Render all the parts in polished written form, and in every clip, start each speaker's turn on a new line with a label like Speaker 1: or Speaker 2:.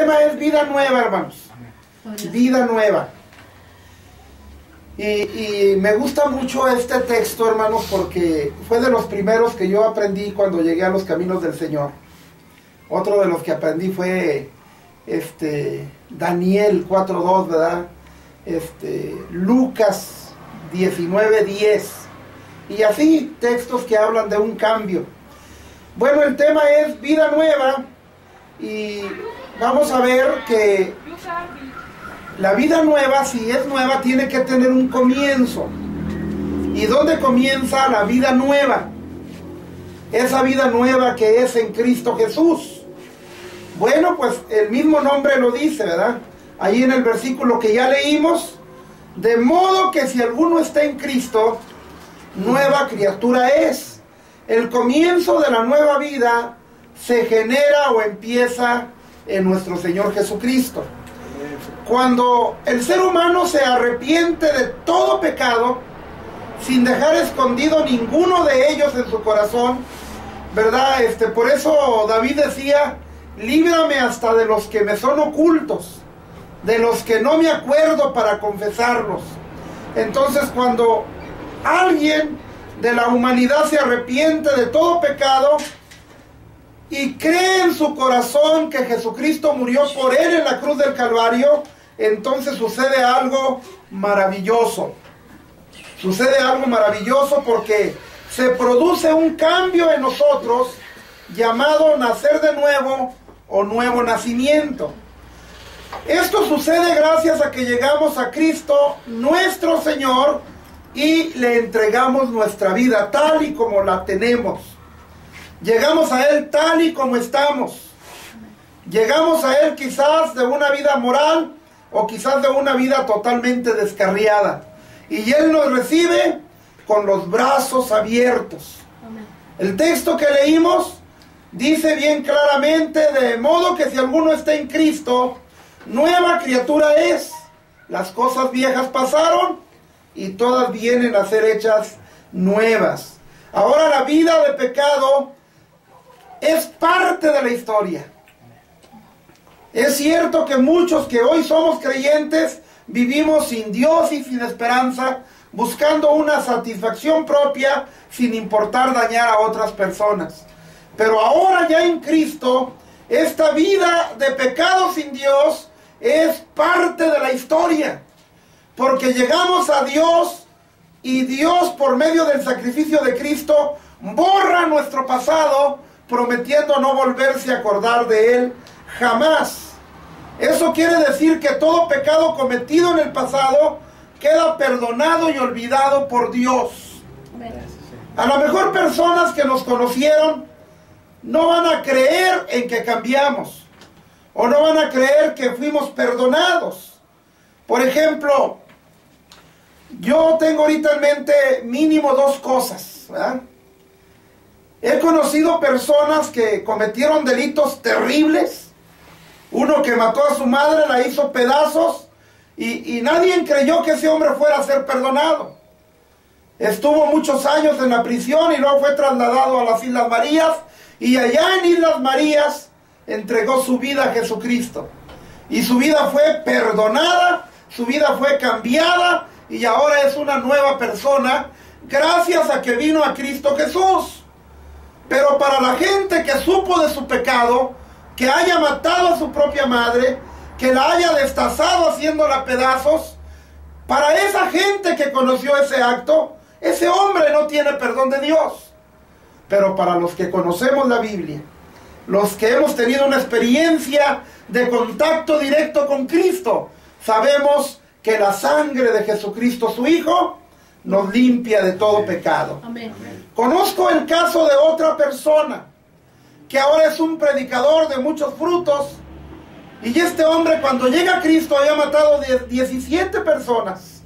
Speaker 1: tema es vida nueva, hermanos. Vida nueva. Y me gusta mucho este texto, hermanos, porque fue de los primeros que yo aprendí cuando llegué a los caminos del Señor. Otro de los que aprendí fue Daniel 4:2, ¿verdad? Lucas 19:10. Y así textos que hablan de un cambio. Bueno, el tema es vida nueva. Y vamos a ver que la vida nueva, si es nueva, tiene que tener un comienzo. ¿Y dónde comienza la vida nueva? Esa vida nueva que es en Cristo Jesús. Bueno, pues el mismo nombre lo dice, ¿verdad? Ahí en el versículo que ya leímos. De modo que si alguno está en Cristo, nueva criatura es. El comienzo de la nueva vida se genera o empieza en nuestro Señor Jesucristo. Cuando el ser humano se arrepiente de todo pecado, sin dejar escondido ninguno de ellos en su corazón, ¿verdad? Por eso David decía, líbrame hasta de los que me son ocultos, de los que no me acuerdo para confesarlos. Entonces, cuando alguien de la humanidad se arrepiente de todo pecado y cree en su corazón que Jesucristo murió por él en la cruz del Calvario, entonces sucede algo maravilloso. Sucede algo maravilloso porque se produce un cambio en nosotros llamado nacer de nuevo o nuevo nacimiento. Esto sucede gracias a que llegamos a Cristo, nuestro Señor, y le entregamos nuestra vida tal y como la tenemos. Llegamos a Él tal y como estamos. Llegamos a Él quizás de una vida moral o quizás de una vida totalmente descarriada. Y Él nos recibe con los brazos abiertos. Amén. El texto que leímos dice bien claramente, de modo que si alguno está en Cristo, nueva criatura es. Las cosas viejas pasaron y todas vienen a ser hechas nuevas. Ahora la vida de pecado es parte de la historia. Es cierto que muchos que hoy somos creyentes vivimos sin Dios y sin esperanza, buscando una satisfacción propia sin importar dañar a otras personas. Pero ahora ya en Cristo, esta vida de pecado sin Dios es parte de la historia. Porque llegamos a Dios y Dios, por medio del sacrificio de Cristo, borra nuestro pasado, prometiendo no volverse a acordar de él jamás. Eso quiere decir que todo pecado cometido en el pasado queda perdonado y olvidado por Dios. A lo mejor personas que nos conocieron no van a creer en que cambiamos, o no van a creer que fuimos perdonados. Por ejemplo, yo tengo ahorita en mente mínimo dos cosas, ¿verdad? He conocido personas que cometieron delitos terribles. Uno que mató a su madre, la hizo pedazos, y nadie creyó que ese hombre fuera a ser perdonado. Estuvo muchos años en la prisión y luego fue trasladado a las Islas Marías, y allá en Islas Marías entregó su vida a Jesucristo. Y su vida fue perdonada, su vida fue cambiada, y ahora es una nueva persona gracias a que vino a Cristo Jesús. Pero para la gente que supo de su pecado, que haya matado a su propia madre, que la haya destazado haciéndola pedazos, para esa gente que conoció ese acto, ese hombre no tiene perdón de Dios. Pero para los que conocemos la Biblia, los que hemos tenido una experiencia de contacto directo con Cristo, sabemos que la sangre de Jesucristo, su Hijo, nos limpia de todo pecado. Amén. Conozco el caso de otra persona que ahora es un predicador de muchos frutos, y este hombre cuando llega a Cristo había matado 17 personas.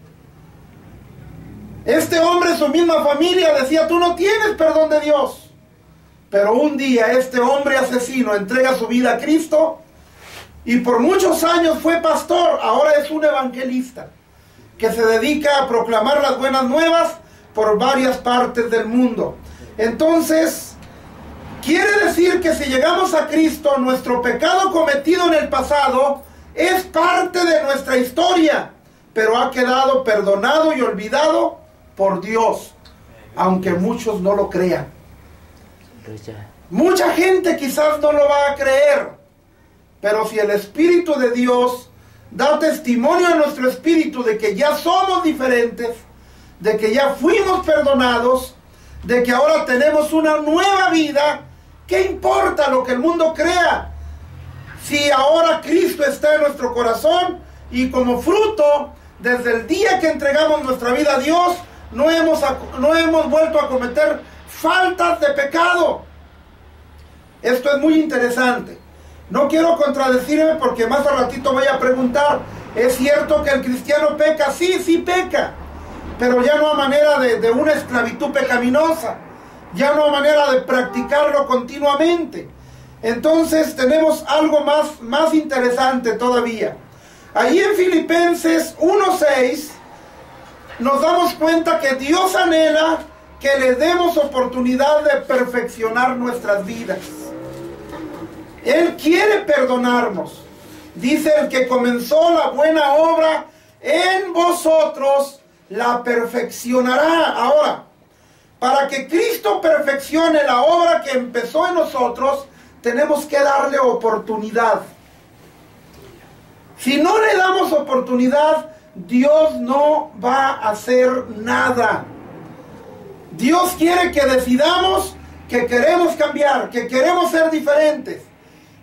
Speaker 1: Este hombre, su misma familia decía, tú no tienes perdón de Dios. Pero un día este hombre asesino entrega su vida a Cristo, y por muchos años fue pastor, ahora es un evangelista que se dedica a proclamar las buenas nuevas por varias partes del mundo. Entonces, Quiere decir que si llegamos a Cristo, nuestro pecado cometido en el pasado es parte de nuestra historia, pero ha quedado perdonado y olvidado por Dios, aunque muchos no lo crean. Mucha gente quizás no lo va a creer, pero si el Espíritu de Dios da testimonio a nuestro espíritu de que ya somos diferentes, de que ya fuimos perdonados, de que ahora tenemos una nueva vida, ¿qué importa lo que el mundo crea? Si ahora Cristo está en nuestro corazón y como fruto, desde el día que entregamos nuestra vida a Dios, no hemos vuelto a cometer faltas de pecado. Esto es muy interesante. No quiero contradecirme porque más al ratito voy a preguntar, ¿es cierto que el cristiano peca? Sí, sí peca, pero ya no a manera de una esclavitud pecaminosa, ya no a manera de practicarlo continuamente. Entonces tenemos algo más interesante todavía. Allí en Filipenses 1:6 nos damos cuenta que Dios anhela que le demos oportunidad de perfeccionar nuestras vidas. Él quiere perdonarnos. Dice: el que comenzó la buena obra en vosotros, la perfeccionará. Ahora, para que Cristo perfeccione la obra que empezó en nosotros, tenemos que darle oportunidad. Si no le damos oportunidad, Dios no va a hacer nada. Dios quiere que decidamos que queremos cambiar, que queremos ser diferentes.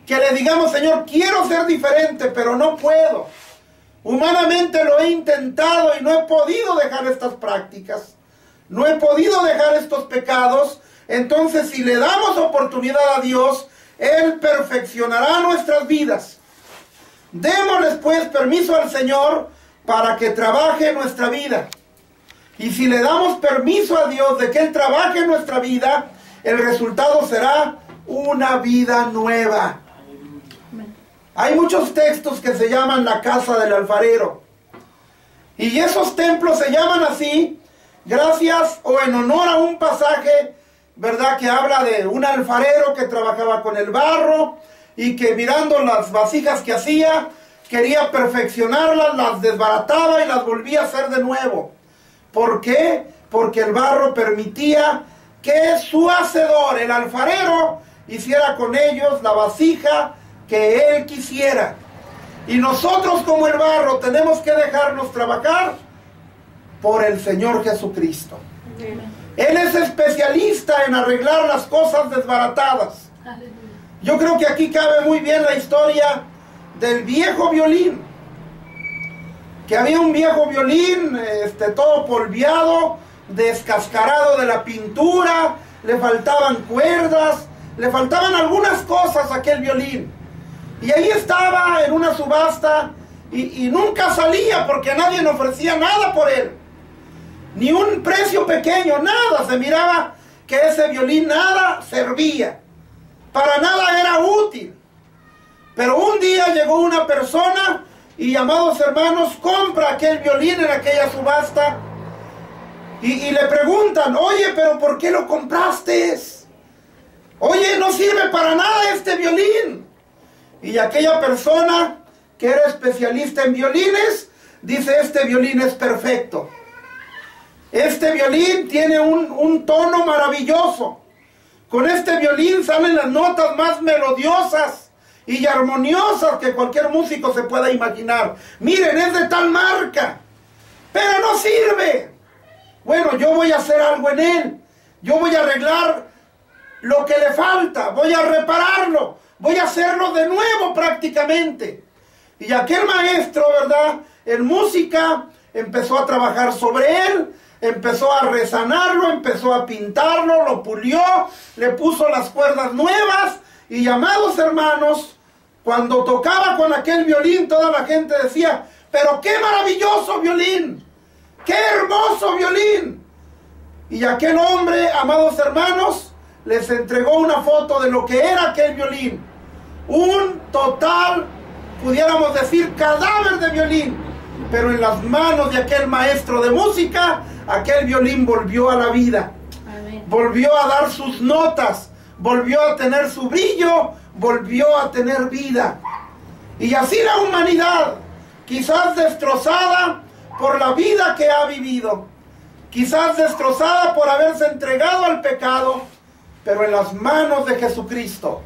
Speaker 1: Que le digamos: Señor, quiero ser diferente, pero no puedo. Humanamente lo he intentado y no he podido dejar estas prácticas. No he podido dejar estos pecados. Entonces, si le damos oportunidad a Dios, Él perfeccionará nuestras vidas. Démosles pues permiso al Señor para que trabaje en nuestra vida. Y si le damos permiso a Dios de que Él trabaje en nuestra vida, el resultado será una vida nueva. Hay muchos textos que se llaman la casa del alfarero. Y esos templos se llaman así gracias o en honor a un pasaje, ¿verdad?, que habla de un alfarero que trabajaba con el barro y que mirando las vasijas que hacía, quería perfeccionarlas, las desbarataba y las volvía a hacer de nuevo. ¿Por qué? Porque el barro permitía que su hacedor, el alfarero, hiciera con ellos la vasija que él quisiera. Y nosotros, como el barro, tenemos que dejarnos trabajar por el Señor Jesucristo. Él es especialista en arreglar las cosas desbaratadas. Yo creo que aquí cabe muy bien la historia del viejo violín. Que había un viejo violín, todo polveado, descascarado de la pintura, le faltaban cuerdas, le faltaban algunas cosas a aquel violín. Y ahí estaba en una subasta y nunca salía porque nadie le ofrecía nada por él. Ni un precio pequeño, nada. Se miraba que ese violín nada servía. Para nada era útil. Pero un día llegó una persona y, amados hermanos, compra aquel violín en aquella subasta y le preguntan: oye, pero ¿por qué lo compraste? Oye, no sirve para nada este violín. Y aquella persona que era especialista en violines dice: este violín es perfecto. Este violín tiene un tono maravilloso. Con este violín salen las notas más melodiosas y armoniosas que cualquier músico se pueda imaginar. Miren, es de tal marca, pero no sirve. Bueno, yo voy a hacer algo en él. Yo voy a arreglar lo que le falta. Voy a repararlo. Voy a hacerlo de nuevo prácticamente. Y aquel maestro, ¿verdad?, en música, empezó a trabajar sobre él. Empezó a resanarlo, empezó a pintarlo, lo pulió, le puso las cuerdas nuevas. Y, amados hermanos, cuando tocaba con aquel violín, toda la gente decía: pero qué maravilloso violín, qué hermoso violín. Y aquel hombre, amados hermanos, les entregó una foto de lo que era aquel violín. Un total, pudiéramos decir, cadáver de violín. Pero en las manos de aquel maestro de música, aquel violín volvió a la vida. Amén. Volvió a dar sus notas, volvió a tener su brillo, volvió a tener vida. Y así la humanidad, quizás destrozada por la vida que ha vivido, quizás destrozada por haberse entregado al pecado, pero en las manos de Jesucristo,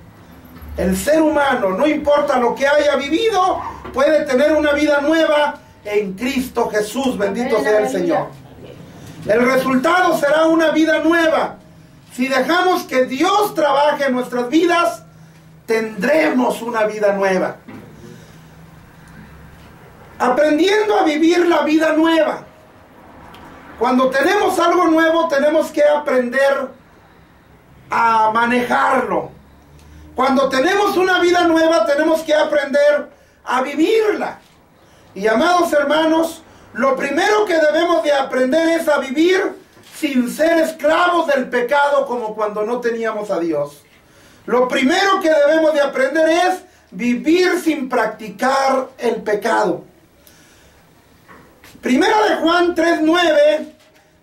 Speaker 1: el ser humano, no importa lo que haya vivido, puede tener una vida nueva en Cristo Jesús. Bendito sea el Señor. El resultado será una vida nueva. Si dejamos que Dios trabaje en nuestras vidas, tendremos una vida nueva. Aprendiendo a vivir la vida nueva. Cuando tenemos algo nuevo, tenemos que aprender a manejarlo. Cuando tenemos una vida nueva, tenemos que aprender a vivirla. Y amados hermanos, lo primero que debemos de aprender es a vivir sin ser esclavos del pecado como cuando no teníamos a Dios. Lo primero que debemos de aprender es vivir sin practicar el pecado. Primera de Juan 3:9,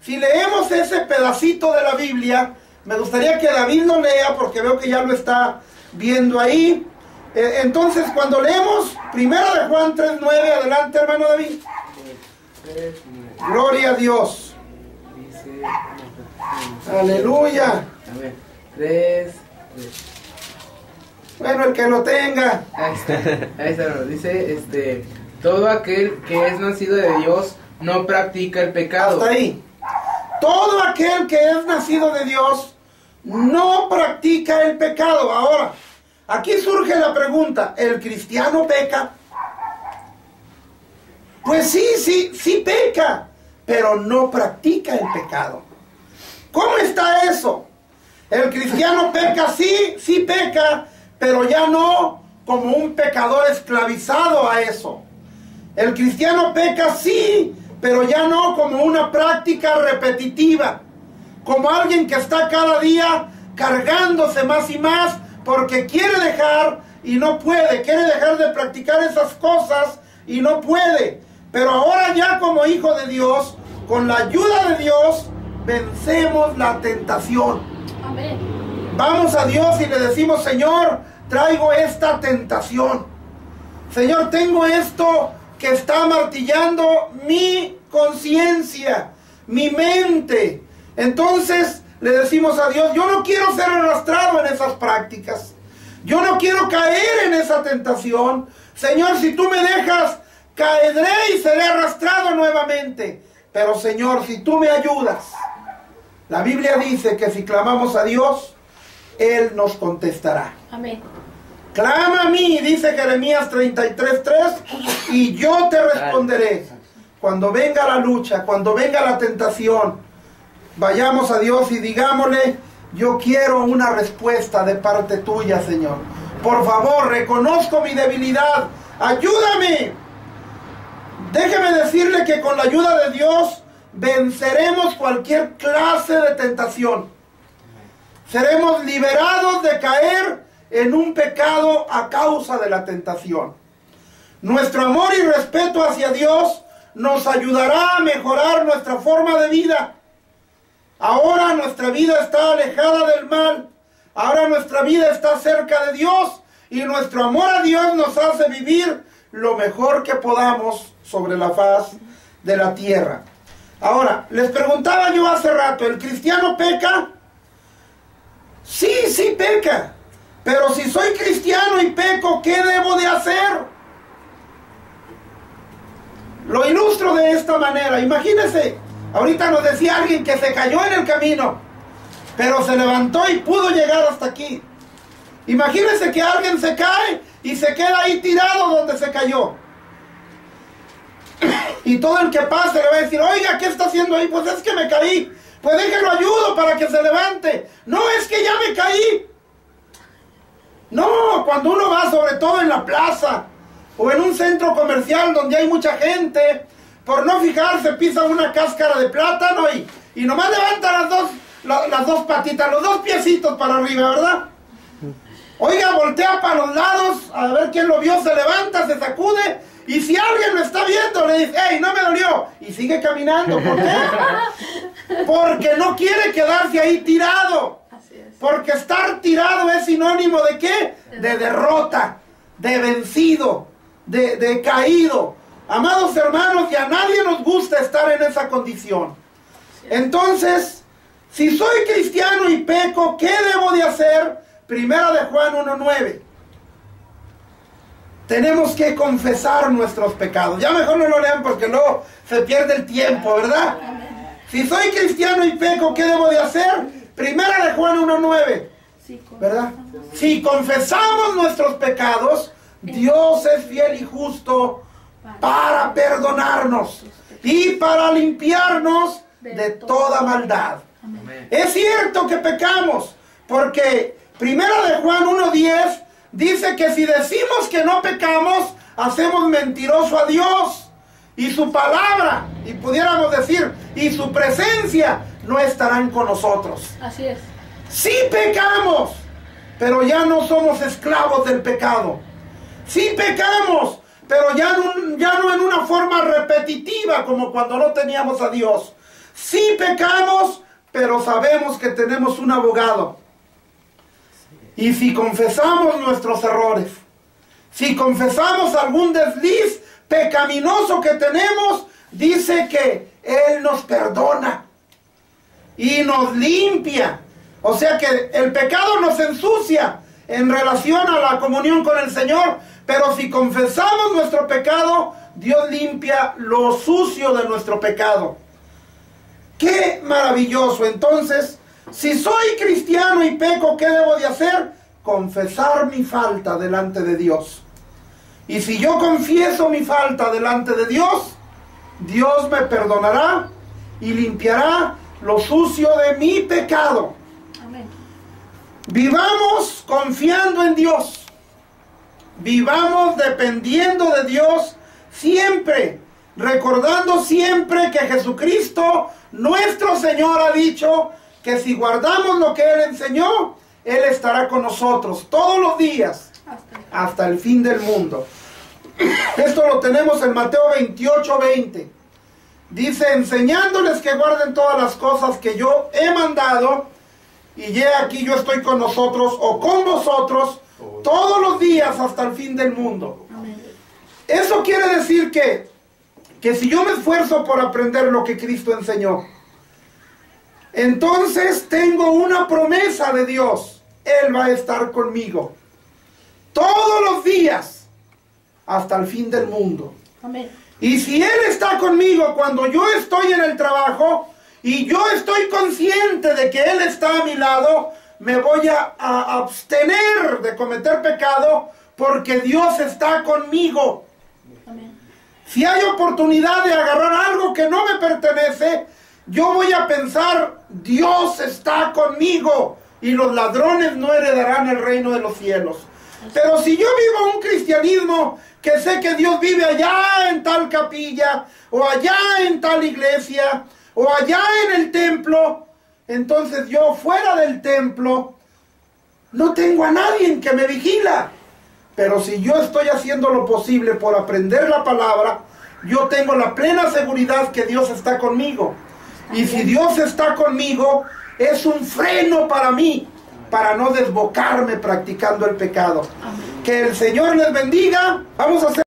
Speaker 1: si leemos ese pedacito de la Biblia, me gustaría que David lo lea porque veo que ya lo está viendo ahí. Entonces, cuando leemos Primera de Juan 3:9, adelante, hermano David. Gloria a Dios.
Speaker 2: Dice,
Speaker 1: Aleluya.
Speaker 2: a ver, 3.
Speaker 1: Bueno, el que lo tenga.
Speaker 2: Ahí está, hermano. Dice, todo aquel que es nacido de Dios no practica el pecado.
Speaker 1: Hasta ahí. Todo aquel que es nacido de Dios no practica el pecado. Ahora, aquí surge la pregunta, ¿el cristiano peca? Pues sí peca, pero no practica el pecado. ¿Cómo está eso? El cristiano peca, sí peca, pero ya no como un pecador esclavizado a eso. El cristiano peca, sí, pero ya no como una práctica repetitiva, como alguien que está cada día cargándose más y más porque quiere dejar y no puede, quiere dejar de practicar esas cosas y no puede. Pero ahora ya como hijo de Dios, con la ayuda de Dios, vencemos la tentación.
Speaker 3: Amén.
Speaker 1: Vamos a Dios y le decimos, Señor, traigo esta tentación. Señor, tengo esto que está martillando mi conciencia, mi mente. Entonces le decimos a Dios, yo no quiero ser arrastrado en esas prácticas. Yo no quiero caer en esa tentación. Señor, si tú me dejas, caeré y seré arrastrado nuevamente. Pero Señor, si tú me ayudas, la Biblia dice que si clamamos a Dios, Él nos contestará.
Speaker 3: Amén.
Speaker 1: Clama a mí, dice Jeremías 33:3, y yo te responderé. Cuando venga la lucha, cuando venga la tentación, vayamos a Dios y digámosle, yo quiero una respuesta de parte tuya, Señor. Por favor, reconozco mi debilidad, ayúdame. Déjeme decirle que con la ayuda de Dios venceremos cualquier clase de tentación. Seremos liberados de caer en un pecado a causa de la tentación. Nuestro amor y respeto hacia Dios nos ayudará a mejorar nuestra forma de vida. Ahora nuestra vida está alejada del mal. Ahora nuestra vida está cerca de Dios. Y nuestro amor a Dios nos hace vivir lo mejor que podamos sobre la faz de la tierra. Ahora, les preguntaba yo hace rato, ¿el cristiano peca? Sí peca. Pero si soy cristiano y peco, ¿qué debo de hacer? Lo ilustro de esta manera. Imagínense, ahorita nos decía alguien que se cayó en el camino, pero se levantó y pudo llegar hasta aquí. Imagínense que alguien se cae y se queda ahí tirado donde se cayó. Y todo el que pase le va a decir, oiga, ¿qué está haciendo ahí? Pues es que me caí. Pues déjelo ayudo para que se levante. No, es que ya me caí. No, cuando uno va sobre todo en la plaza o en un centro comercial donde hay mucha gente, por no fijarse pisa una cáscara de plátano y nomás levanta las dos patitas, los dos piecitos para arriba, ¿verdad? Oiga, voltea para los lados a ver quién lo vio, se levanta, se sacude y si alguien lo está viendo le dice, ¡hey, no me dolió! Y sigue caminando. ¿Por qué? Porque no quiere quedarse ahí tirado. Porque estar tirado es sinónimo ¿de qué? De derrota, de vencido, de caído. Amados hermanos, y a nadie nos gusta estar en esa condición. Entonces, si soy cristiano y peco, ¿qué debo de hacer? Primera de Juan 1:9. Tenemos que confesar nuestros pecados. Ya mejor no lo lean porque luego se pierde el tiempo, ¿verdad? Si soy cristiano y peco, ¿qué debo de hacer? Primera de Juan 1:9, ¿verdad? Si confesamos nuestros pecados, Dios es fiel y justo para perdonarnos y para limpiarnos de toda maldad. Es cierto que pecamos, porque Primera de Juan 1:10 dice que si decimos que no pecamos, hacemos mentiroso a Dios y su palabra, y pudiéramos decir, y su presencia no estarán con nosotros.
Speaker 3: Así es.
Speaker 1: Sí pecamos, pero ya no somos esclavos del pecado. Sí pecamos, pero ya no en una forma repetitiva como cuando no teníamos a Dios. Sí pecamos, pero sabemos que tenemos un abogado. Y si confesamos nuestros errores, si confesamos algún desliz pecaminoso que tenemos, dice que Él nos perdona y nos limpia. O sea que el pecado nos ensucia en relación a la comunión con el Señor, pero si confesamos nuestro pecado, Dios limpia lo sucio de nuestro pecado. ¡Qué maravilloso! Entonces, si soy cristiano y peco, ¿qué debo de hacer? Confesar mi falta delante de Dios. Y si yo confieso mi falta delante de Dios, Dios me perdonará y limpiará lo sucio de mi pecado.
Speaker 3: Amén.
Speaker 1: Vivamos confiando en Dios. Vivamos dependiendo de Dios siempre, recordando siempre que Jesucristo, nuestro Señor, ha dicho que si guardamos lo que Él enseñó, Él estará con nosotros todos los días hasta el fin del mundo. Esto lo tenemos en Mateo 28:20. Dice, enseñándoles que guarden todas las cosas que yo he mandado, y he aquí yo estoy con nosotros o con vosotros todos los días hasta el fin del mundo. Eso quiere decir que si yo me esfuerzo por aprender lo que Cristo enseñó, entonces tengo una promesa de Dios. Él va a estar conmigo todos los días hasta el fin del mundo.
Speaker 3: Amén.
Speaker 1: Y si Él está conmigo cuando yo estoy en el trabajo y yo estoy consciente de que Él está a mi lado, me voy a abstener de cometer pecado porque Dios está conmigo.
Speaker 3: Amén.
Speaker 1: Si hay oportunidad de agarrar algo que no me pertenece, yo voy a pensar, Dios está conmigo y los ladrones no heredarán el reino de los cielos. Pero si yo vivo un cristianismo que sé que Dios vive allá en tal capilla, o allá en tal iglesia, o allá en el templo, entonces yo fuera del templo no tengo a nadie que me vigila. Pero si yo estoy haciendo lo posible por aprender la palabra, yo tengo la plena seguridad que Dios está conmigo. Y si Dios está conmigo, es un freno para mí, para no desbocarme practicando el pecado. Que el Señor les bendiga. Vamos a hacer